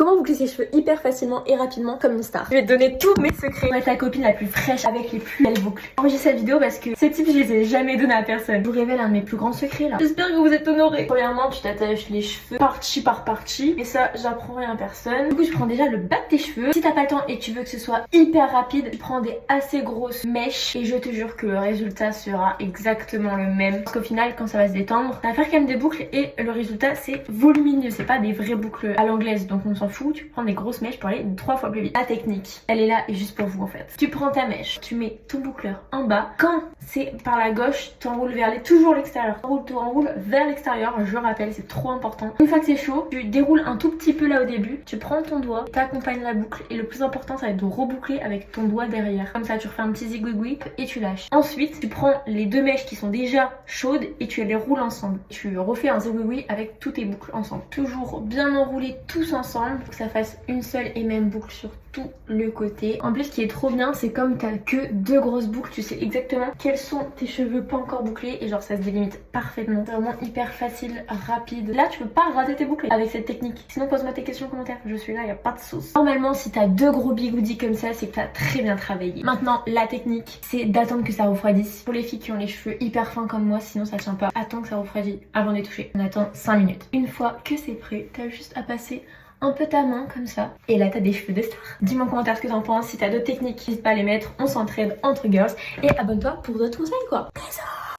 Comment boucler ses cheveux hyper facilement et rapidement comme une star. Je vais te donner tous mes secrets pour être la copine la plus fraîche avec les plus belles boucles. Enregistre cette vidéo parce que ces tips je les ai jamais donnés à personne. Je vous révèle un de mes plus grands secrets là. J'espère que vous êtes honorés. Premièrement, tu t'attaches les cheveux partie par partie et ça j'apprends rien à personne. Du coup je prends déjà le bas de tes cheveux. Si t'as pas le temps et que tu veux que ce soit hyper rapide, tu prends des assez grosses mèches et je te jure que le résultat sera exactement le même. Parce qu'au final quand ça va se détendre, ça va faire quand même des boucles et le résultat c'est volumineux. C'est pas des vraies boucles à l'anglaise donc on s'en fout. Tu prends des grosses mèches pour aller 3 fois plus vite. La technique, elle est là et juste pour vous en fait. Tu prends ta mèche, tu mets ton boucleur en bas. Quand c'est par la gauche, tu enroules vers toujours l'extérieur. Tu enroules vers l'extérieur, je rappelle, c'est trop important. Une fois que c'est chaud, tu déroules un tout petit peu là au début. Tu prends ton doigt, tu accompagnes la boucle et le plus important ça va être de reboucler avec ton doigt derrière. Comme ça tu refais un petit zigouigouip et tu lâches. Ensuite, tu prends les deux mèches qui sont déjà chaudes et tu les roules ensemble. Tu refais un zigouigoui avec toutes tes boucles ensemble. Toujours bien enrouler tous ensemble pour que ça fasse une seule et même boucle sur tout le côté. En plus, ce qui est trop bien, c'est comme t'as que 2 grosses boucles, tu sais exactement quels sont tes cheveux pas encore bouclés et genre ça se délimite parfaitement. C'est vraiment hyper facile, rapide. Là, tu peux pas rater tes boucles avec cette technique. Sinon, pose-moi tes questions en commentaire. Je suis là, y a pas de sauce. Normalement, si t'as 2 gros bigoudis comme ça, c'est que t'as très bien travaillé. Maintenant, la technique, c'est d'attendre que ça refroidisse. Pour les filles qui ont les cheveux hyper fins comme moi, sinon ça tient pas. Attends que ça refroidisse avant de les toucher. On attend 5 minutes. Une fois que c'est prêt, t'as juste à passer un peu ta main comme ça et là t'as des cheveux de star. Dis-moi en commentaire ce que t'en penses, si t'as d'autres techniques n'hésite pas à les mettre, on s'entraide entre girls et abonne-toi pour d'autres conseils quoi. Bisous.